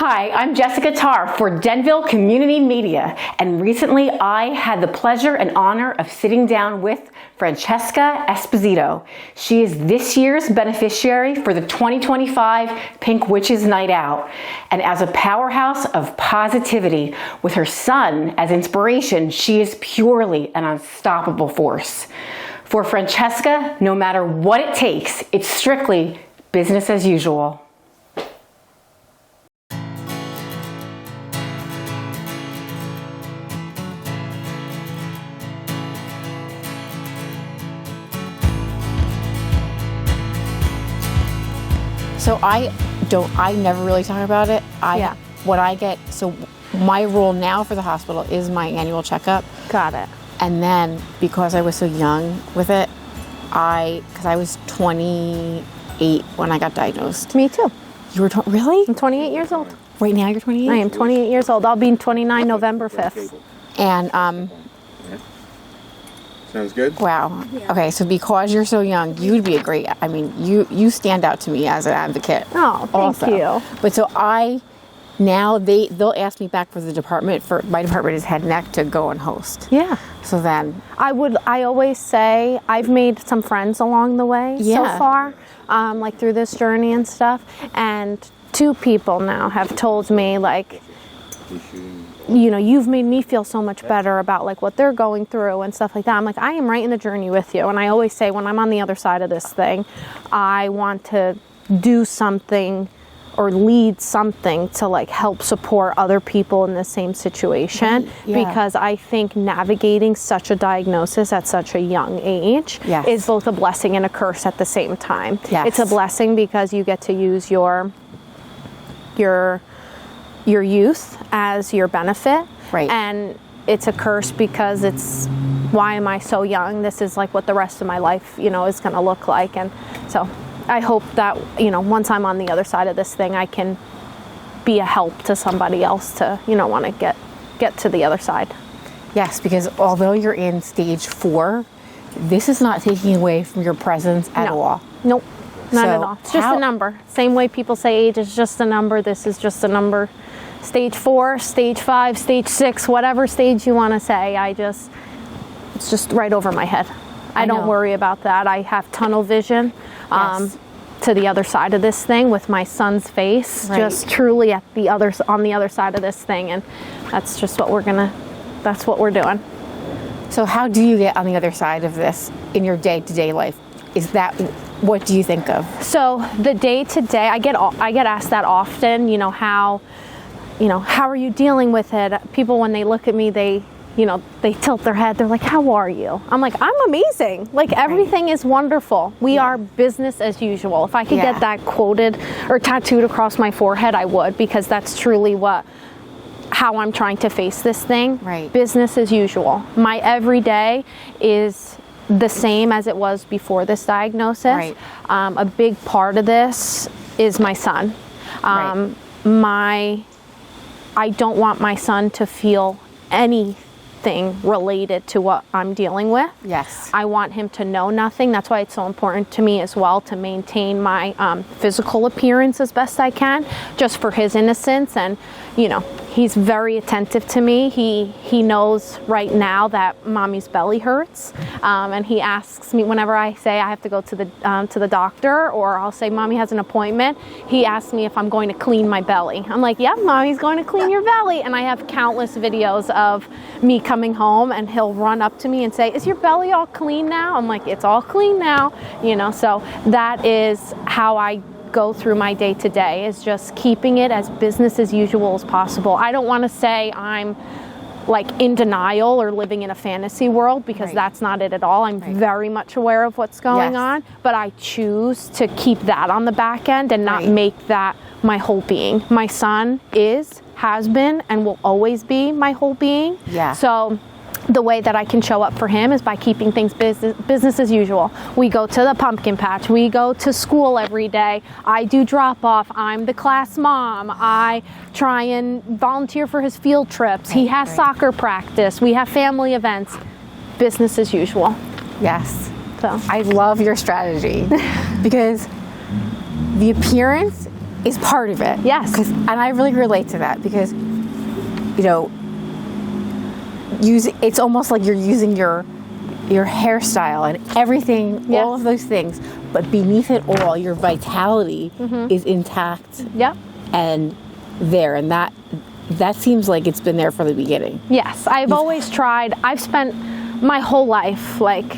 Hi, I'm Jesscia Tar for Denville Community Media, and recently I had the pleasure and honor of sitting down with Francesca Esposito. She is this year's beneficiary for the 2025 Pink Witches Night Out, and as a powerhouse of positivity with her son as inspiration, she is purely an unstoppable force. For Francesca, no matter what it takes, it's strictly business as usual. So I never really talk about it. So my role now for the hospital is my annual checkup. Got it. And then because I was so young with it, because I was 28 when I got diagnosed. Me too. You were really? I'm 28 years old. Right now you're 28? I am 28 years old. I'll be 29 November 5th. And sounds good. wow. Okay, so because you're so young, you would be a great, you stand out to me as an advocate. Oh, thank you. But so now they'll ask me back for the department, for my department is head and neck, to go and host. Yeah. So then I always say I've made some friends along the way so far, like through this journey and stuff. And 2 people now have told me, like, you've made me feel so much better about like what they're going through and stuff like that. I'm like, I am right in the journey with you. And I always say when I'm on the other side of this thing, I want to do something or lead something to like help support other people in the same situation. Because I think navigating such a diagnosis at such a young age is both a blessing and a curse at the same time. It's a blessing because you get to use your youth as your benefit. Right. And it's a curse because it's, why am I so young? This is like what the rest of my life, is going to look like. And so I hope that, once I'm on the other side of this thing, I can be a help to somebody else to, want to get to the other side. Yes, because although you're in stage 4, this is not taking away from your presence at all. Nope. Not at all. It's just a number. Same way people say age is just a number, this is just a number. Stage 4, stage 5, stage 6, whatever stage you want to say, it's just right over my head. I don't worry about that. I have tunnel vision to the other side of this thing with my son's face, just truly on the other side of this thing, and that's just that's what we're doing. So how do you get on the other side of this in your day-to-day life? What do you think of? So the day-to-day, I get asked that often, how are you dealing with it? People, when they look at me, they tilt their head. They're like, how are you? I'm like, I'm amazing. Like, everything is wonderful. We are business as usual. If I could get that quoted or tattooed across my forehead, I would, because that's truly how I'm trying to face this thing. Right. Business as usual. My everyday is the same as it was before this diagnosis. Right. A big part of this is my son. I don't want my son to feel anything related to what I'm dealing with. Yes. I want him to know nothing. That's why it's so important to me as well to maintain my physical appearance as best I can, just for his innocence. And he's very attentive to me. He knows right now that mommy's belly hurts, and he asks me whenever I say I have to go to the doctor, or I'll say mommy has an appointment. He asks me if I'm going to clean my belly. I'm like, yeah, mommy's going to clean your belly. And I have countless videos of me coming home, and he'll run up to me and say, is your belly all clean now? I'm like, it's all clean now. So that is how I go through my day-to-day, is just keeping it as business as usual as possible. I don't want to say I'm like in denial or living in a fantasy world, because that's not it at all. I'm very much aware of what's going on, but I choose to keep that on the back end and not make that my whole being. My son has been, and will always be my whole being. Yeah. So the way that I can show up for him is by keeping things business as usual. We go to the pumpkin patch. We go to school every day. I do drop off. I'm the class mom. I try and volunteer for his field trips. He has soccer practice. We have family events. Business as usual. Yes. So I love your strategy because the appearance is part of it. Yes. And I really relate to that because, it's almost like you're using your hairstyle and everything, Yes. all of those things, but beneath it all, your vitality is intact. Yep. And there, and that seems like it's been there from the beginning. Yes, I've always tried. I've spent my whole life, like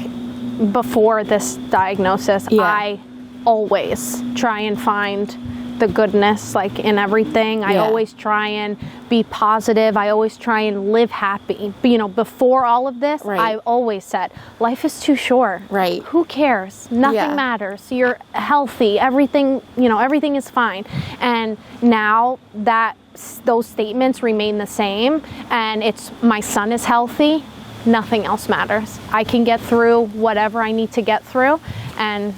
before this diagnosis, I always try and find the goodness, like in everything. I always try and be positive. I always try and live happy. But, before all of this, I always said, life is too short. Right. Who cares? Nothing matters. You're healthy. Everything, everything is fine. And now that those statements remain the same, and it's my son is healthy, nothing else matters. I can get through whatever I need to get through, and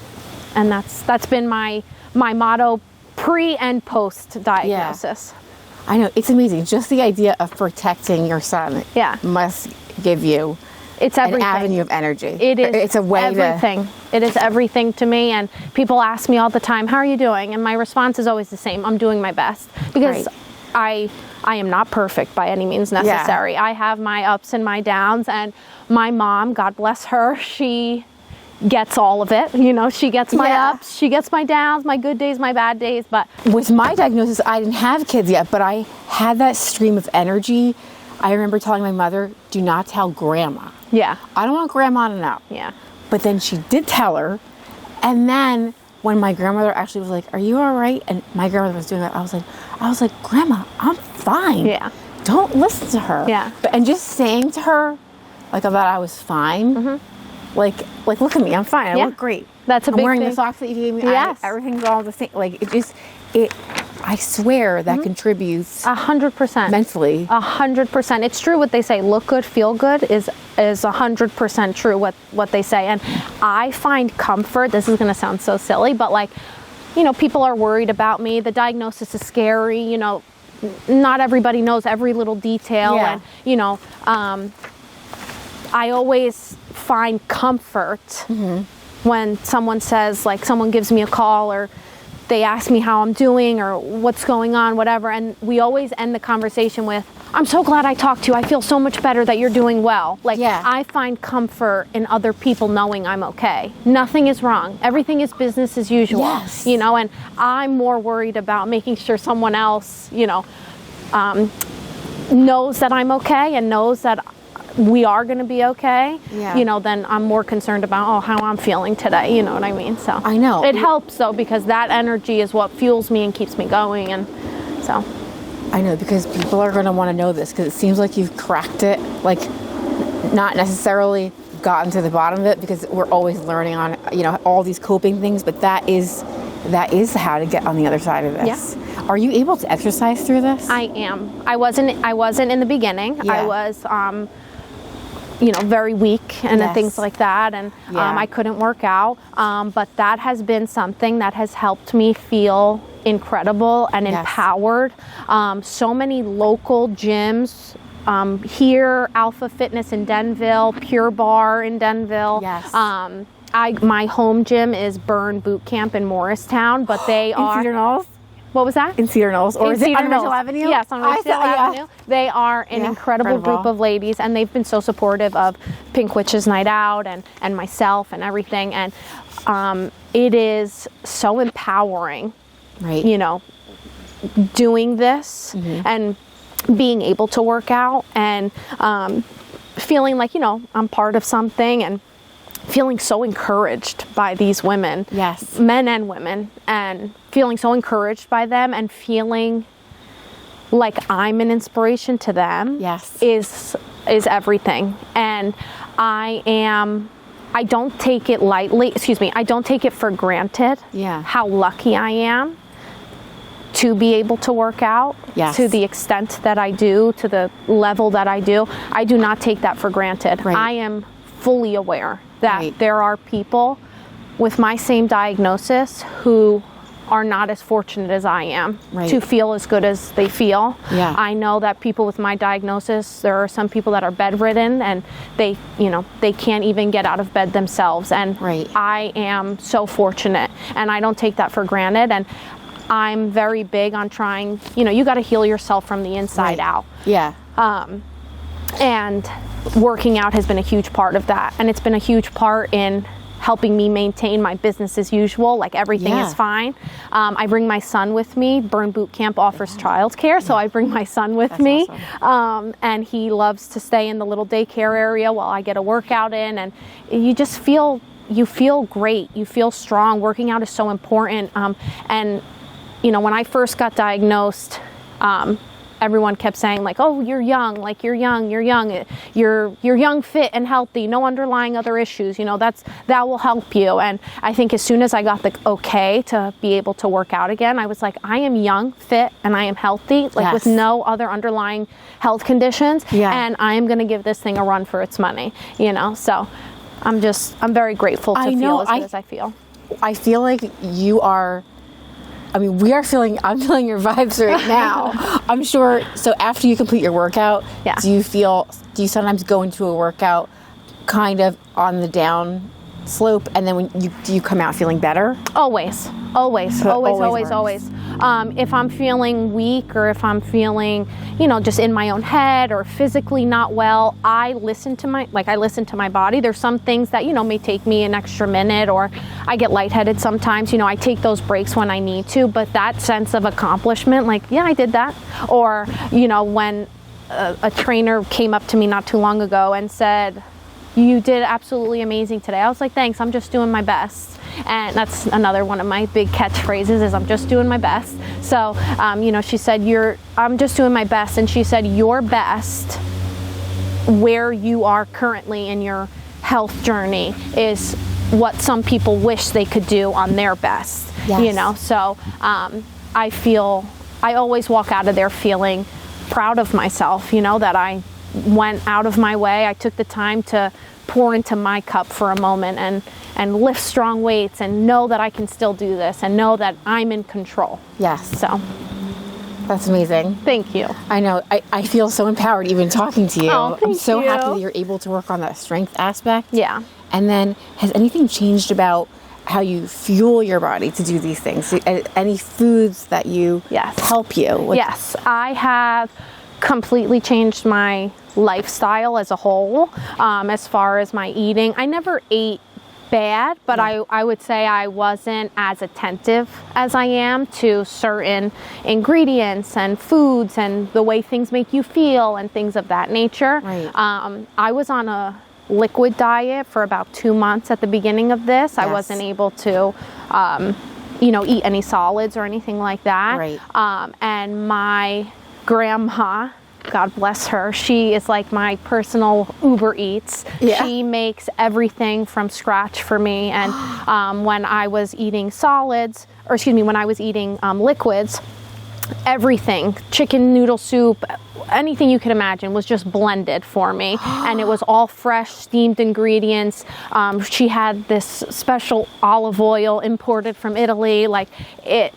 that's been my motto pre and post diagnosis. Yeah. I know, it's amazing. Just the idea of protecting your son must give you it's everything. An avenue of energy. It is. It's a way everything. It is everything to me. And people ask me all the time, how are you doing? And my response is always the same. I'm doing my best. Because I am not perfect by any means necessary. Yeah. I have my ups and my downs. And my mom, God bless her, she gets all of it. She gets my ups, she gets my downs, my good days, my bad days. But with my diagnosis, I didn't have kids yet, but I had that stream of energy. I remember telling my mother, do not tell grandma. Yeah. I don't want grandma to know. Yeah. But then she did tell her. And then when my grandmother actually was like, are you all right? And my grandmother was doing that. I was like, Grandma, I'm fine. Yeah. Don't listen to her. Yeah. And just saying to her, like, that I was fine. Like, look at me, I'm fine. I look great. That's a big thing. I'm wearing the socks that you gave me. Yes. Everything's all the same. Like, I swear that contributes 100% mentally. 100%. It's true what they say. Look good, feel good is 100% true what they say. And I find comfort. This is going to sound so silly, but people are worried about me. The diagnosis is scary. Not everybody knows every little detail. Yeah. And I always find comfort when someone says, like, someone gives me a call or they ask me how I'm doing or what's going on, whatever. And we always end the conversation with, I'm so glad I talked to you. I feel so much better that you're doing well. I find comfort in other people knowing I'm okay. Nothing is wrong. Everything is business as usual. Yes. And I'm more worried about making sure someone else, knows that I'm okay and knows that we are going to be okay, then I'm more concerned about, how I'm feeling today, you know what I mean? So I know. It helps, though, because that energy is what fuels me and keeps me going, and so. I know, because people are going to want to know this, because it seems like you've cracked it, like, not necessarily gotten to the bottom of it, because we're always learning on, all these coping things, but that is how to get on the other side of this. Yeah. Are you able to exercise through this? I am. I wasn't in the beginning. Yeah. I was, very weak and things like that. And I couldn't work out. But that has been something that has helped me feel incredible and empowered. So many local gyms here, Alpha Fitness in Denville, Pure Bar in Denville. Yes. My home gym is Burn Boot Camp in Morristown, but they are... Cedar Knolls? What was that? In Cedar Knolls, or is it on Rachel Avenue? Yes, on Rachel Avenue. They are an incredible group of ladies, and they've been so supportive of Pink Witches Night Out and myself and everything. And it is so empowering, right? Doing this and being able to work out and feeling like, I'm part of something, and feeling so encouraged by these women, men and women, and feeling so encouraged by them and feeling like I'm an inspiration to them is everything. And I don't take it lightly, I don't take it for granted how lucky I am to be able to work out to the extent that I do, to the level that I do. I do not take that for granted. Right. I am fully aware that there are people with my same diagnosis who are not as fortunate as I am to feel as good as they feel. Yeah. I know that people with my diagnosis, there are some people that are bedridden and they can't even get out of bed themselves. And I am so fortunate, and I don't take that for granted. And I'm very big on trying, you got to heal yourself from the inside out. Yeah. And working out has been a huge part of that. And it's been a huge part in helping me maintain my business as usual. Like everything is fine. I bring my son with me. Burn Boot Camp offers childcare, so I bring my son with me. Awesome. And he loves to stay in the little daycare area while I get a workout in. And you just feel great. You feel strong. Working out is so important. And when I first got diagnosed, everyone kept saying like, oh, you're young, you're young, fit and healthy, no underlying other issues, that will help you. And I think as soon as I got the okay to be able to work out again, I was like, I am young, fit, and I am healthy, with no other underlying health conditions. And I am going to give this thing a run for its money, so I'm very grateful to feel as good as I feel. I feel like you are, I'm feeling your vibes right now. I'm sure. So after you complete your workout, do you sometimes go into a workout kind of on the down slope, and then do you come out feeling better? Always. If I'm feeling weak, or if I'm feeling, just in my own head or physically not well, I listen to my body. There's some things that, may take me an extra minute, or I get lightheaded sometimes. I take those breaks when I need to, but that sense of accomplishment, I did that. Or, when a trainer came up to me not too long ago and said, you did absolutely amazing today. I was like, thanks, I'm just doing my best. And that's another one of my big catchphrases is I'm just doing my best. So, she said, I'm just doing my best. And she said, your best where you are currently in your health journey is what some people wish they could do on their best. Yes. So I always walk out of there feeling proud of myself, that I went out of my way. I took the time to pour into my cup for a moment and lift strong weights and know that I can still do this and know that I'm in control. Yes. So that's amazing. Thank you. I know. I feel so empowered even talking to you. Oh, I'm so you. happy that you're able to work on that strength aspect. Yeah. And then has anything changed about how you fuel your body to do these things? Any foods that help you? Yes. I have completely changed my lifestyle as a whole, as far as my eating. I never ate bad, but I would say I wasn't as attentive as I am to certain ingredients and foods and the way things make you feel and things of that nature. Right. I was on a liquid diet for about 2 months at the beginning of this. Yes. I wasn't able to eat any solids or anything like that. Right. And my grandma, God bless her, she is like my personal Uber Eats. Yeah. She makes everything from scratch for me. And when I was eating liquids, everything, chicken noodle soup, anything you could imagine was just blended for me. And it was all fresh, steamed ingredients. She had this special olive oil imported from Italy.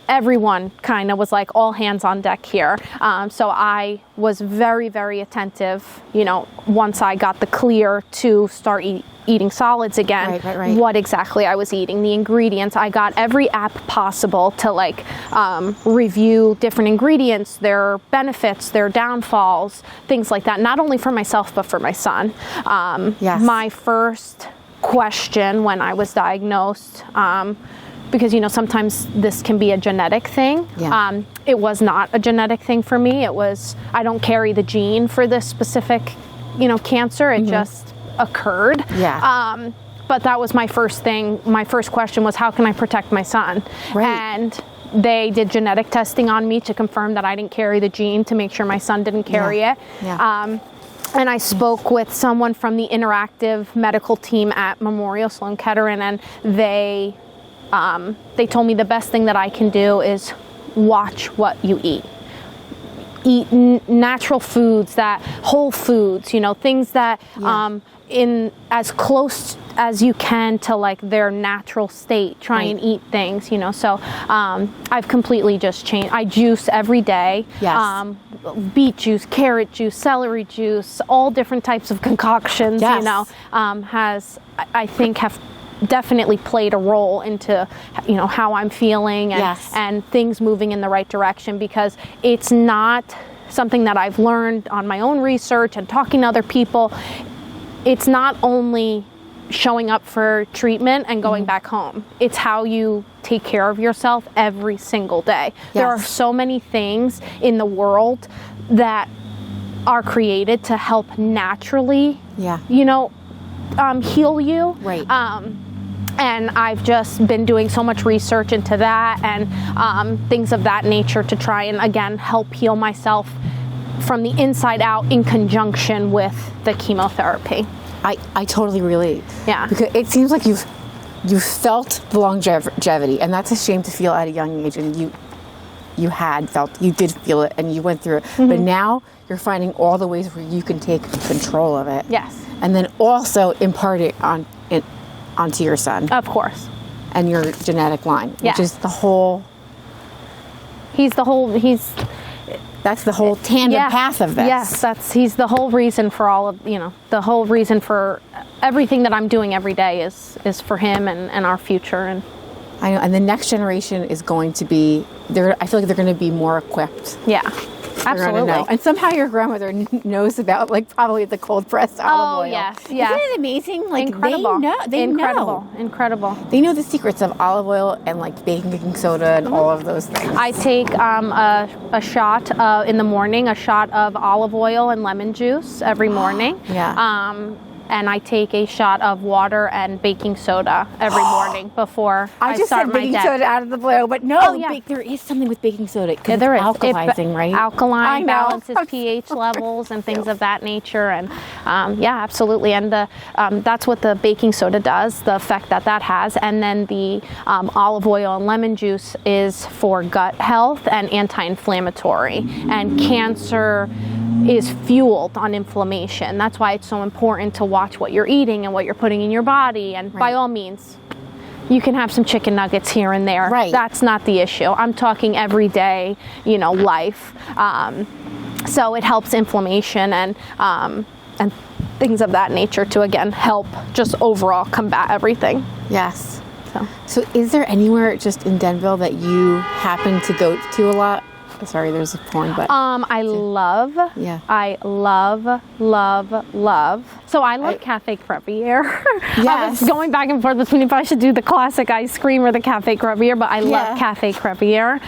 Everyone kind of was like all hands on deck here. So I was very, very attentive, once I got the clear to start eating solids again, right. What exactly I was eating, the ingredients. I got every app possible to review different ingredients, their benefits, their downfalls, things like that, not only for myself, but for my son. Yes. My first question when I was diagnosed, because, sometimes this can be a genetic thing. Yeah. It was not a genetic thing for me. I don't carry the gene for this specific, cancer. It just occurred. Yeah. But that was my first thing. My first question was, how can I protect my son? Right. And they did genetic testing on me to confirm that I didn't carry the gene, to make sure my son didn't carry it. Yeah. And I spoke with someone from the interactive medical team at Memorial Sloan Kettering, and they told me the best thing that I can do is watch what you eat. Eat natural foods, whole foods, things that in as close as you can to their natural state. Try and eat things, So I've completely just changed. I juice every day. Yes. Beet juice, carrot juice, celery juice, all different types of concoctions. Yes. I think have definitely played a role into, how I'm feeling and, Yes. and things moving in the right direction, because it's not something that I've learned on my own research and talking to other people. It's not only showing up for treatment and going back home. It's how you take care of yourself every single day. There are so many things in the world that are created to help naturally, heal you. Right. And I've just been doing so much research into that and things of that nature to try and, again, help heal myself from the inside out in conjunction with the chemotherapy. I totally relate. Yeah. Because it seems like you've felt the longevity, and that's a shame to feel at a young age, and you did feel it, and you went through it. But now you're finding all the ways where you can take control of it. Yes. And then also impart it onto your son. Of course. And your genetic line, Yes. which is the whole... That's the whole tandem path of this. Yes, he's the whole reason for all of, the whole reason for everything that I'm doing every day is for him and our future. And I know, and the next generation is going to be, I feel like they're going to be more equipped. Yeah, They're absolutely. gonna know. And somehow your grandmother knows about, probably the cold pressed olive oil. Yes. Isn't it amazing? Incredible. They know. Incredible. They know the secrets of olive oil and baking soda and all of those things. I take a shot in the morning, a shot of olive oil and lemon juice every morning. Yeah. And I take a shot of water and baking soda every morning before I just start said my baking day. soda out of the blue, but no, Oh, yeah. there is something with baking soda. Yeah, there is. Alkalizing, right? Alkaline, I know. balances pH levels and things of that nature. And absolutely. And that's what the baking soda does, the effect that has. And then the olive oil and lemon juice is for gut health and anti-inflammatory. And cancer is fueled on inflammation. That's why it's so important to watch what you're eating and what you're putting in your body. And by all means, you can have some chicken nuggets here and there. Right. That's not the issue. I'm talking everyday, life. So it helps inflammation and things of that nature to, again, help just overall combat everything. Yes. So is there anywhere just in Denville that you happen to go to a lot? Sorry, there's a porn, but... I love. So I love Cafe Crevier. Yes. I was going back and forth between if I should do the classic ice cream or the Cafe Crevier, but I love Cafe Crevier.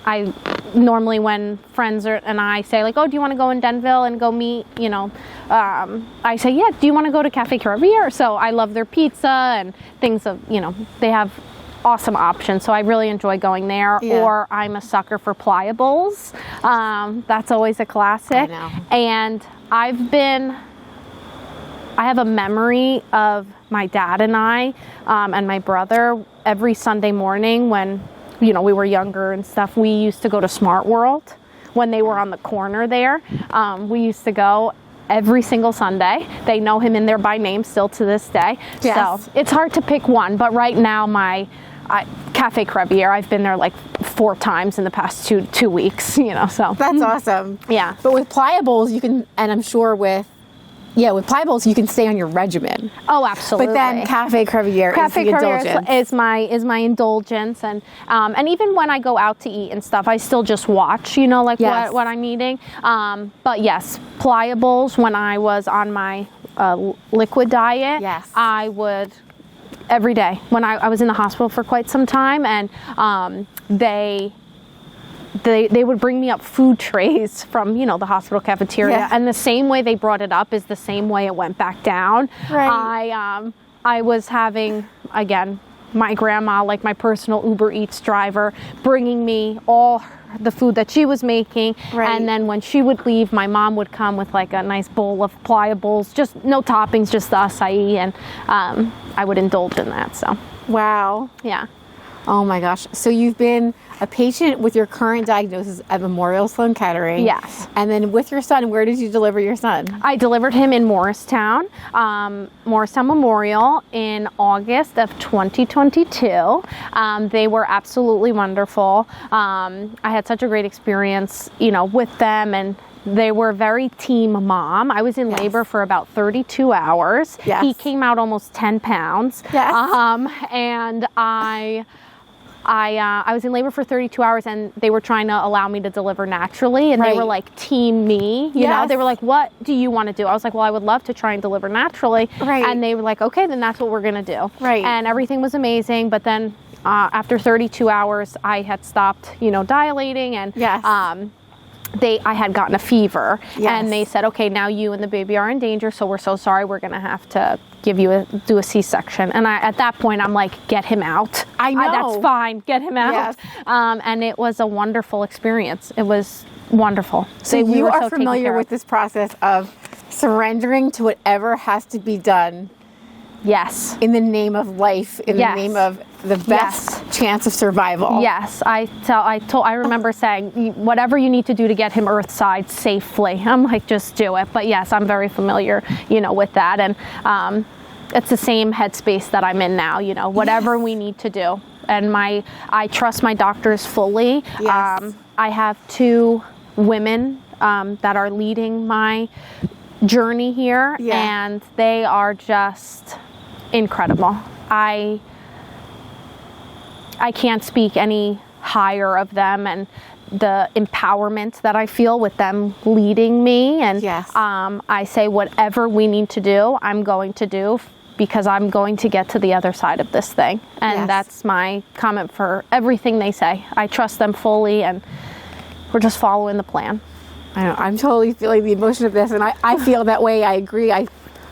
I normally, when friends and I say oh, do you want to go in Denville and go meet, I say, yeah, do you want to go to Cafe Crevier? So I love their pizza and things of, they have awesome options. So I really enjoy going there. Yeah. Or I'm a sucker for Pliables. That's always a classic. I know. And I have a memory of my dad and I and my brother every Sunday morning when, we were younger and stuff. We used to go to Smart World when they were on the corner there. We used to go every single Sunday. They know him in there by name still to this day. Yes. So it's hard to pick one, but right now Cafe Crevier, I've been there 4 times in the past two weeks, so. That's awesome. Yeah. But with Pliables, you can, and I'm sure with Pliables, you can stay on your regimen. Oh, absolutely. But then Cafe Crevier is the indulgence. is my indulgence, and even when I go out to eat and stuff, I still just watch, Yes. what I'm eating. But yes, Pliables. When I was on my liquid diet, Yes. I would every day. When I was in the hospital for quite some time, and they would bring me up food trays from, the hospital cafeteria. Yeah. And the same way they brought it up is the same way it went back down. Right. I was having, again, my grandma, my personal Uber Eats driver, bringing me all the food that she was making. Right. And then when she would leave, my mom would come with a nice bowl of Pliables, just no toppings, just the acai. And I would indulge in that. So, Wow. yeah. Oh my gosh. So you've been a patient with your current diagnosis at Memorial Sloan Kettering. Yes. And then with your son, where did you deliver your son? I delivered him in Morristown Memorial in August of 2022. They were absolutely wonderful. I had such a great experience, with them and They were very team mom. I was in labor for about 32 hours. Yes. He came out almost 10 pounds. Yes. And I was in labor for 32 hours, and they were trying to allow me to deliver naturally, and they were like, team me, you know? They were like, what do you want to do? I was like, well, I would love to try and deliver naturally. Right. And they were like, okay, then that's what we're going to do. Right. And everything was amazing, but then after 32 hours, I had stopped, dilating, and I had gotten a fever, and they said, okay, now you and the baby are in danger, so we're so sorry, we're going to have to do a C-section. And at that point, I'm like, get him out. I know. That's fine. Get him out. Yes. And it was a wonderful experience. It was wonderful. So you are familiar with this process of surrendering to whatever has to be done. Yes. In the name of life, in the name of the best chance of survival. Yes. I remember saying, whatever you need to do to get him earthside safely. I'm like, just do it. But yes, I'm very familiar, with that. And it's the same headspace that I'm in now, whatever we need to do. And I trust my doctors fully. Yes. I have 2 women that are leading my journey here, and they are just incredible. I can't speak any higher of them and the empowerment that I feel with them leading me. And I say, whatever we need to do, I'm going to do, because I'm going to get to the other side of this thing. And that's my comment for everything they say. I trust them fully, and we're just following the plan. I know. I'm totally feeling the emotion of this, and I feel that way. I agree.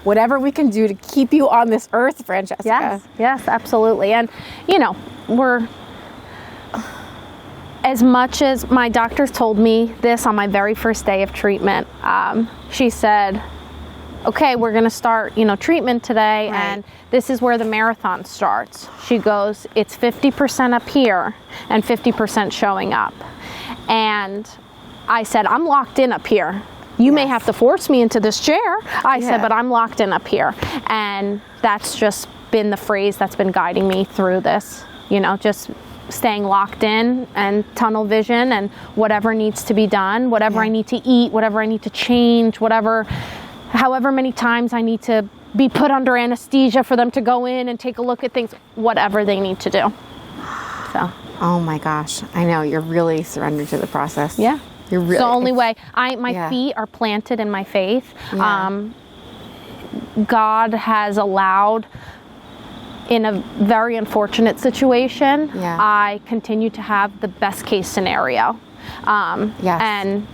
Whatever we can do to keep you on this earth, Francesca. Yes, absolutely. And, we're, as much as my doctors told me this on my very first day of treatment, she said, okay, we're going to start, treatment today, and this is where the marathon starts. She goes, it's 50% up here and 50% showing up. And I said, I'm locked in up here. You may have to force me into this chair. I said, but I'm locked in up here. And that's just been the phrase that's been guiding me through this, just staying locked in and tunnel vision, and whatever needs to be done, whatever I need to eat, whatever I need to change, however many times I need to be put under anesthesia for them to go in and take a look at things, whatever they need to do. So. Oh my gosh. I know. You're really surrendered to the process. Yeah. You're really, it's the only way. My feet are planted in my faith. God has allowed, in a very unfortunate situation, I continue to have the best case scenario. And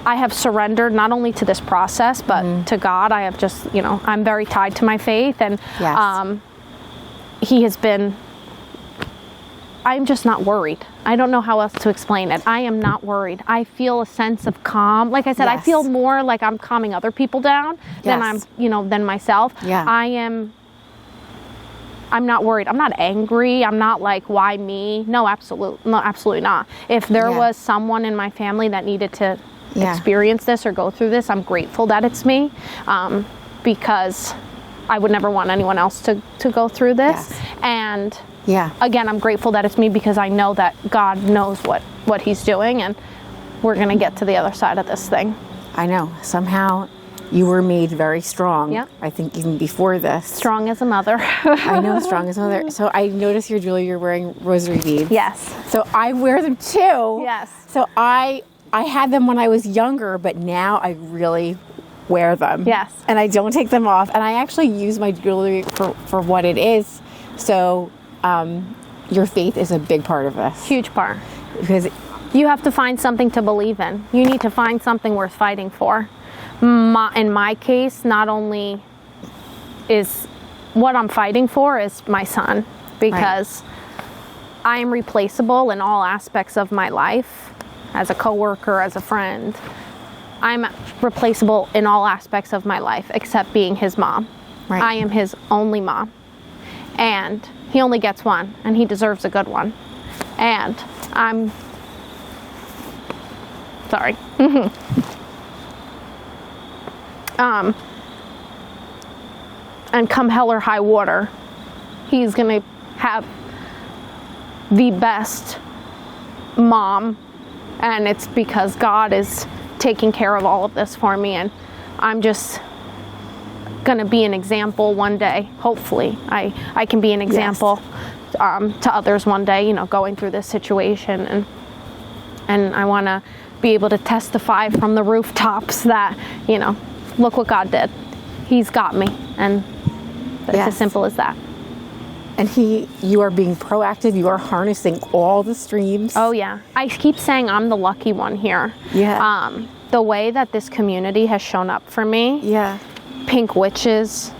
I have surrendered not only to this process, but to God. I have just, I'm very tied to my faith, and He has been, I'm just not worried. I don't know how else to explain it. I am not worried. I feel a sense of calm. Like I said, I feel more like I'm calming other people down than than myself. I'm not worried. I'm not angry. I'm not like, why me? No, absolutely not. If there was someone in my family that needed to experience this or go through this, I'm grateful that it's me, because I would never want anyone else to go through this. And again, I'm grateful that it's me, because I know that God knows what He's doing, and we're going to get to the other side of this thing. I know. Somehow you were made very strong. I think even before this. Strong as a mother. I know, strong as a mother. So I notice your jewelry, you're wearing rosary beads. Yes. So I wear them too. Yes. So I had them when I was younger, but now I really wear them. Yes. And I don't take them off. And I actually use my jewelry for what it is. So your faith is a big part of this. Huge part. Because you have to find something to believe in. You need to find something worth fighting for. In my case, not only is what I'm fighting for is my son, because I am replaceable in all aspects of my life, as a coworker, as a friend. I'm replaceable in all aspects of my life except being his mom. I am his only mom. And he only gets one, and he deserves a good one. And I'm sorry. And come hell or high water, he's going to have the best mom And it's because God is taking care of all of this for me, and I'm just going to be an example one day. Hopefully I can be an example to others one day, you know, going through this situation, and I want to be able to testify from the rooftops that, you know, look what God did. He's got me, and it's as simple as that. And you are being proactive. You are harnessing all the streams. Oh yeah. I keep saying I'm the lucky one here. Yeah. The way that this community has shown up for me. Yeah. Pink Witches,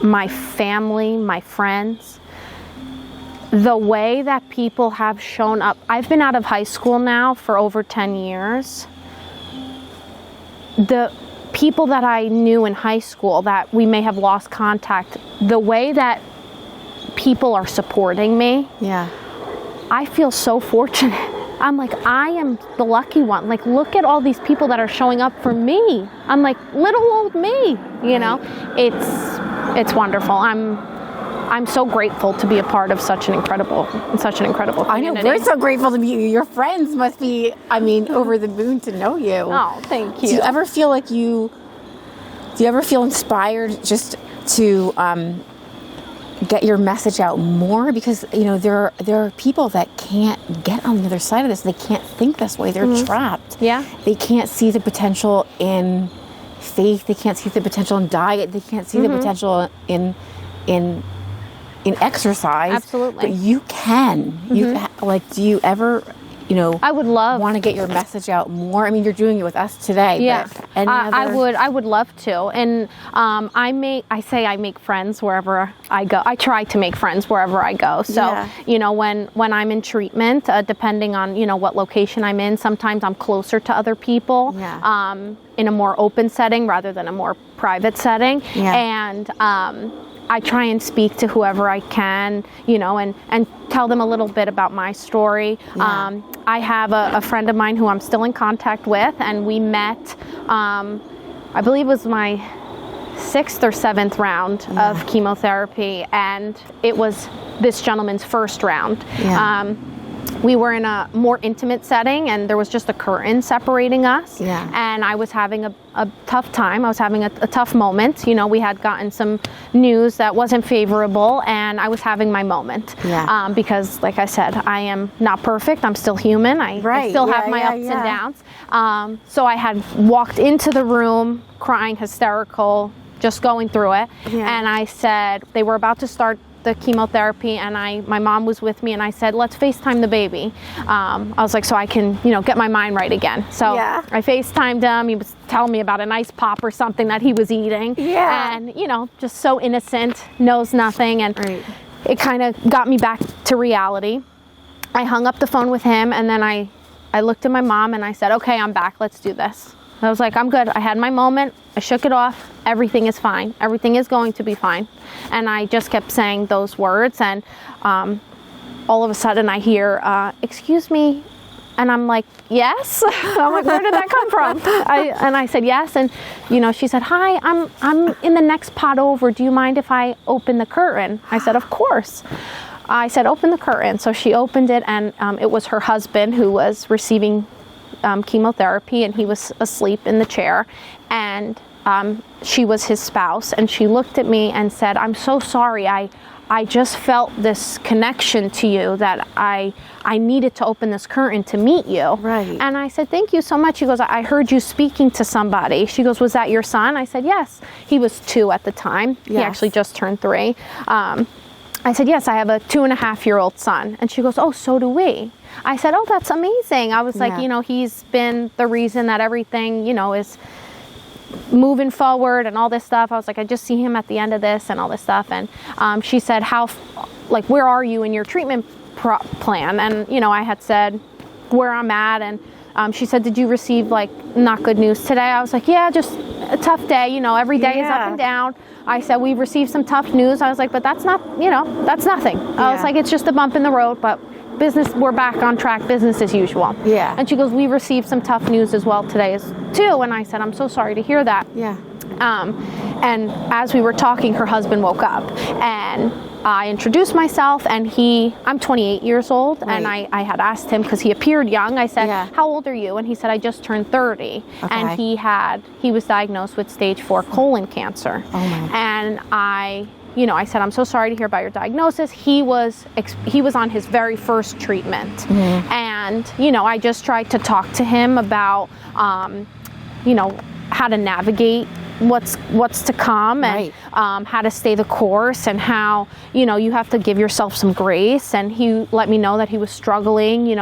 my family, my friends. The way that people have shown up. I've been out of high school now for over 10 years. The people that I knew in high school that we may have lost contact, the way that people are supporting me, I feel so fortunate. I'm like, I am the lucky one. Like, look at all these people that are showing up for me. I'm like, little old me, you know. It's wonderful. I'm so grateful to be a part of such an incredible community. I know, we're so grateful to meet you. Your friends must be, I mean, over the moon to know you. Oh, thank you. Do you ever feel inspired just to get your message out more? Because, you know, there are people that can't get on the other side of this. They can't think this way. They're trapped. Yeah. They can't see the potential in faith. They can't see the potential in diet. They can't see the potential in exercise. Absolutely. But you can. Do you ever, you know, I would love want to get your message out more? I mean, you're doing it with us today. Yeah, but I would love to. And I make friends wherever I go. I try to make friends wherever I go. So, you know, when I'm in treatment, depending on, you know, what location I'm in, sometimes I'm closer to other people in a more open setting rather than a more private setting. And I try and speak to whoever I can, you know, and tell them a little bit about my story. I have a friend of mine who I'm still in contact with, and we met, I believe it was my 6th or 7th round of chemotherapy, and it was this gentleman's first round. We were in a more intimate setting, and there was just a curtain separating us. And I was having a tough time. I was having a tough moment. You know, we had gotten some news that wasn't favorable, and I was having my moment. Because, like I said, I am not perfect. I'm still human. I still have my ups and downs. So I had walked into the room crying, hysterical, just going through it. And I said, they were about to start the chemotherapy, and my mom was with me, and I said, let's FaceTime the baby. I was like, so I can, you know, get my mind right again. So I FaceTimed him. He was telling me about an ice pop or something that he was eating. And, you know, just so innocent, knows nothing. And it kind of got me back to reality. I hung up the phone with him, and then I looked at my mom and I said, okay, I'm back. Let's do this. I was like, I'm good. I had my moment. I shook it off. Everything is fine. Everything is going to be fine. And I just kept saying those words. And all of a sudden I hear, excuse me. And I'm like, yes. I'm like, where did that come from? I said, yes. And, you know, she said, hi, I'm in the next pot over. Do you mind if I open the curtain? I said, of course. I said, open the curtain. So she opened it, and it was her husband who was receiving chemotherapy, and he was asleep in the chair, and she was his spouse, and she looked at me and said, I'm so sorry, I just felt this connection to you that I needed to open this curtain to meet you. And I said, thank you so much. She goes, I heard you speaking to somebody. She goes, was that your son? I said, yes. He was 2 at the time. He actually just turned 3. I said, yes, I have a 2.5-year-old son. And she goes, oh, so do we. I said, oh, that's amazing. I was like, you know, he's been the reason that everything, you know, is moving forward and all this stuff. I was like, I just see him at the end of this and all this stuff. And she said, where are you in your treatment plan? And, you know, I had said where I'm at. And she said, did you receive, like, not good news today? I was like, yeah, just a tough day. You know, every day is up and down. I said, we received some tough news. I was like, but that's not, you know, that's nothing. I was like, it's just a bump in the road, but business, we're back on track, business as usual. And she goes, we received some tough news as well today too. And I said, I'm so sorry to hear that. And as we were talking, her husband woke up, and I introduced myself, and I'm 28 years old, Right. and I had asked him, because he appeared young, I said, Yeah. how old are you? And he said, I just turned 30. Okay. And he was diagnosed with stage 4 colon cancer. Oh my. And I said, I'm so sorry to hear about your diagnosis. He was on his very first treatment. Mm-hmm. And, I just tried to talk to him about, how to navigate what's to come, and Right. how to stay the course, and how you have to give yourself some grace. And he let me know that he was struggling,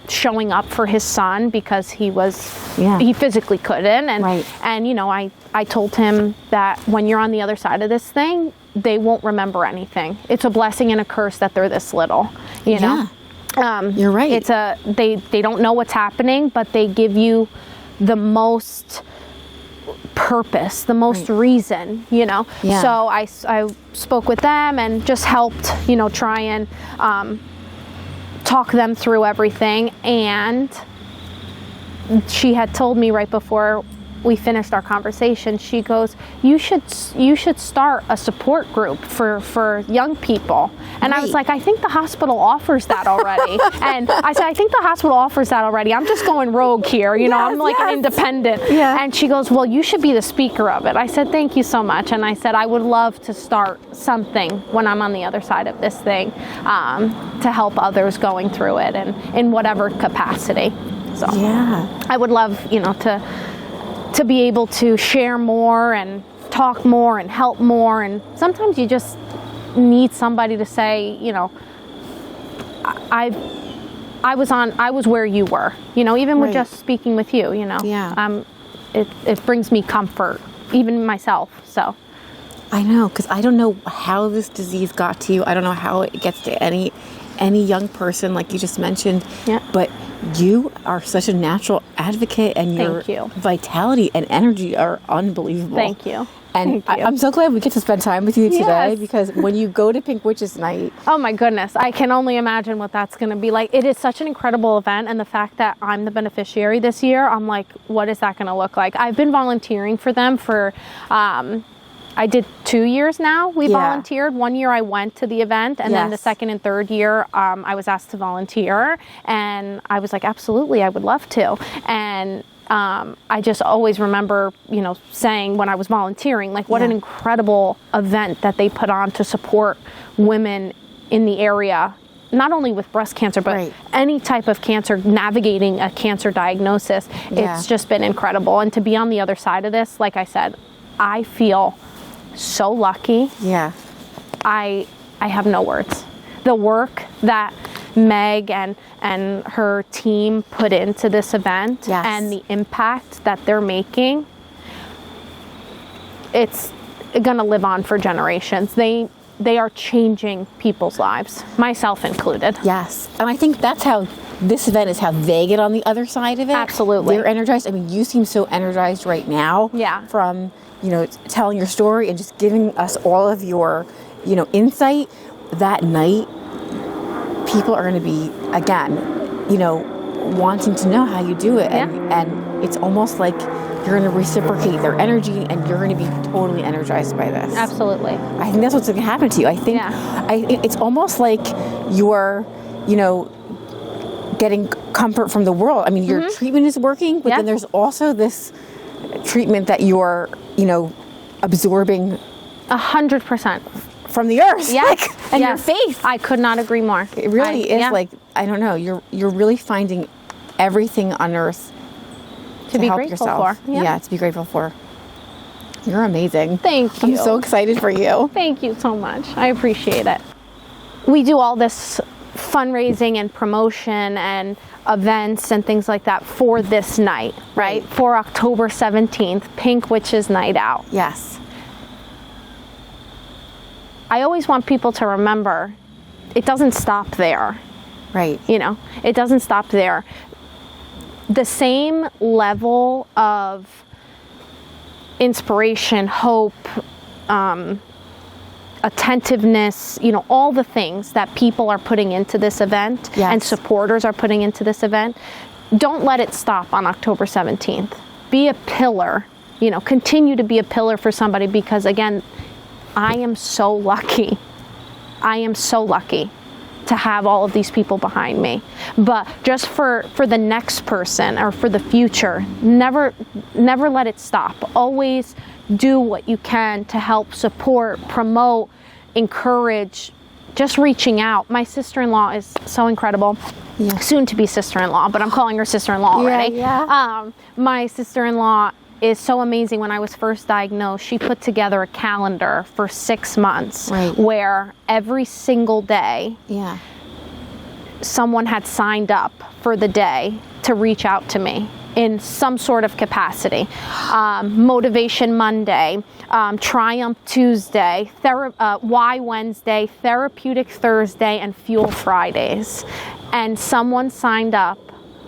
showing up for his son, because he physically couldn't. And Right. and I told him that when you're on the other side of this thing, they won't remember anything. It's a blessing and a curse that they're this little. Yeah. You're right. It's they don't know what's happening, but they give you the most purpose, the most reason, Yeah. So I spoke with them and just helped, try and talk them through everything. And she had told me right before we finished our conversation, she goes, you should start a support group for young people. And I was like, I think the hospital offers that already. And I said, I think the hospital offers that already. I'm just going rogue here. I'm like an independent. Yeah. And she goes, well, you should be the speaker of it. I said, thank you so much. And I said, I would love to start something when I'm on the other side of this thing, to help others going through it, and in whatever capacity. So Yeah. I would love, to be able to share more and talk more and help more. And sometimes you just need somebody to say, I was where you were, even with Right. just speaking with you, Yeah. It brings me comfort, even myself. So I know, because I don't know how this disease got to you. I don't know how it gets to any young person, like you just mentioned. Yeah. But you are such a natural advocate, and your Thank you. vitality and energy are unbelievable. Thank you. And Thank you. I'm so glad we get to spend time with you today, Yes. because when you go to Pink Witches Night, oh my goodness, I can only imagine what that's going to be like. It is such an incredible event, and the fact that I'm the beneficiary this year, I'm like, what is that going to look like? I've been volunteering for them for, I did 2 years now. We Yeah. volunteered. 1 year I went to the event, and then the Yes. second and third year I was asked to volunteer, and I was like, absolutely, I would love to. And I just always remember, saying when I was volunteering, like, what Yeah. an incredible event that they put on to support women in the area, not only with breast cancer, but Right. any type of cancer, navigating a cancer diagnosis. Yeah. It's just been incredible. And to be on the other side of this, like I said, I feel so lucky. yeah, I have no words. The work that Meg and her team put into this event, Yes. and the impact that they're making, it's gonna live on for generations. They are changing people's lives, myself included. yes. And I think that's how this event is, how they get on the other side of it. Absolutely. They're energized. I mean, you seem so energized right now. Yeah. From, telling your story and just giving us all of your, insight. That night, people are going to be, again, wanting to know how you do it. And it's almost like you're going to reciprocate their energy, and you're going to be totally energized by this. Absolutely. I think that's what's going to happen to you. I think it's almost like you're, getting comfort from the world. I mean, your treatment is working, but Yeah. then there's also this treatment that you're, absorbing 100%. from the earth. Yes. And Yes. your faith. I could not agree more. It really is yeah. like, I don't know, you're really finding everything on earth to be help grateful yourself. for. Yeah, to be grateful for. You're amazing. Thank you. I'm so excited for you. Thank you so much. I appreciate it. We do all this fundraising and promotion and events and things like that for this night, right? For October 17th, Pink Witches Night Out. Yes. I always want people to remember, it doesn't stop there. Right. It doesn't stop there. The same level of inspiration, hope, attentiveness, all the things that people are putting into this event, Yes. and supporters are putting into this event, don't let it stop on October 17th. Be a pillar, continue to be a pillar for somebody, because again, I am so lucky I am so lucky to have all of these people behind me. But just for the next person or for the future, never let it stop. Always do what you can to help support, promote, encourage, just reaching out. My sister-in-law is so incredible. Yeah. Soon to be sister-in-law, but I'm calling her sister-in-law already. Yeah. My sister-in-law is so amazing. When I was first diagnosed, she put together a calendar for 6 months where every single day someone had signed up for the day to reach out to me in some sort of capacity. Motivation Monday, Triumph Tuesday, Why Wednesday, Therapeutic Thursday, and Fuel Fridays. And someone signed up,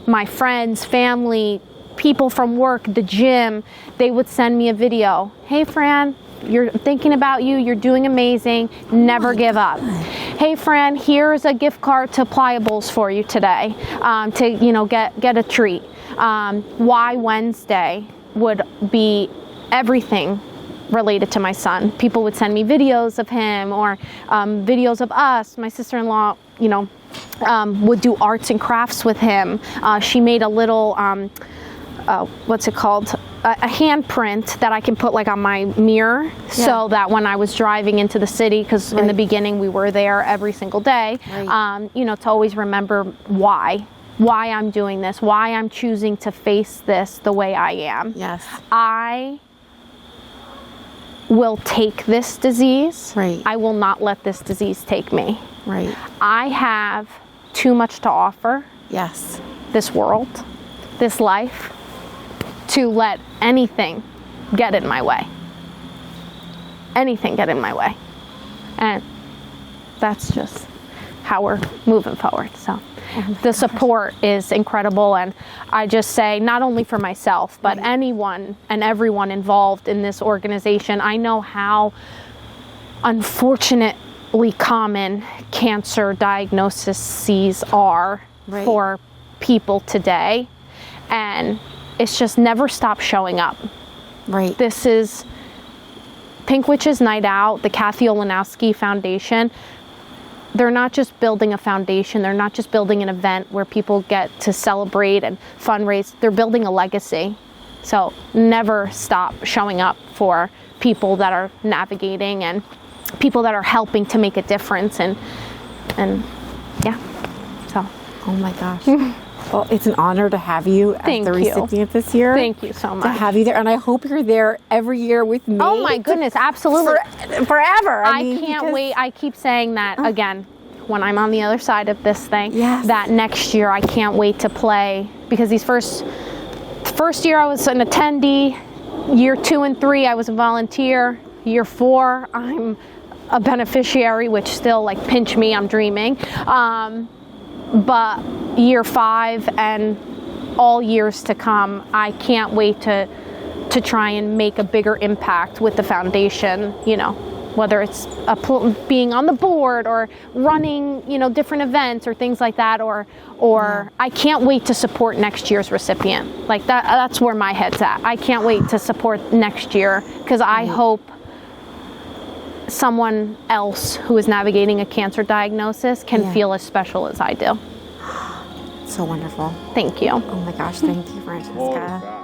my friends, family, people from work, the gym, they would send me a video. Hey Fran, you're thinking about you, you're doing amazing, never give up. Hey Fran, here's a gift card to Pliables for you today, to get a treat. Why Wednesday would be everything related to my son. People would send me videos of him or videos of us. My sister-in-law, would do arts and crafts with him. She made a little what's it called? A handprint that I can put like on my mirror, so that when I was driving into the city, because in the beginning we were there every single day, to always remember why I'm doing this, why I'm choosing to face this the way I am. Yes. I will take this disease. Right. I will not let this disease take me. Right. I have too much to offer. Yes. This world, this life, to let anything get in my way. Anything get in my way. And that's just how we're moving forward. So the support is incredible. And I just say, not only for myself, but anyone and everyone involved in this organization, I know how unfortunately common cancer diagnoses are for people today. And it's just never stop showing up. Right. This is Pink Witches Night Out, the Kathy Olenowski Foundation. They're not just building a foundation. They're not just building an event where people get to celebrate and fundraise. They're building a legacy. So never stop showing up for people that are navigating and people that are helping to make a difference. And yeah, so. Oh my gosh. Well, it's an honor to have you as the recipient this year. Thank you so much. To have you there. And I hope you're there every year with me. Oh my goodness, absolutely. Forever. I can't wait. I keep saying that again, when I'm on the other side of this thing, that next year I can't wait to play, because these first year I was an attendee, year 2 and 3 I was a volunteer, year 4 I'm a beneficiary, which still like pinch me, I'm dreaming. But year 5 and all years to come, I can't wait to try and make a bigger impact with the foundation, whether it's being on the board or running, different events or things like that, or I can't wait to support next year's recipient. Like that's where my head's at. I can't wait to support next year, because I hope someone else who is navigating a cancer diagnosis can feel as special as I do. So wonderful. Thank you. Oh my gosh, thank you, Francesca.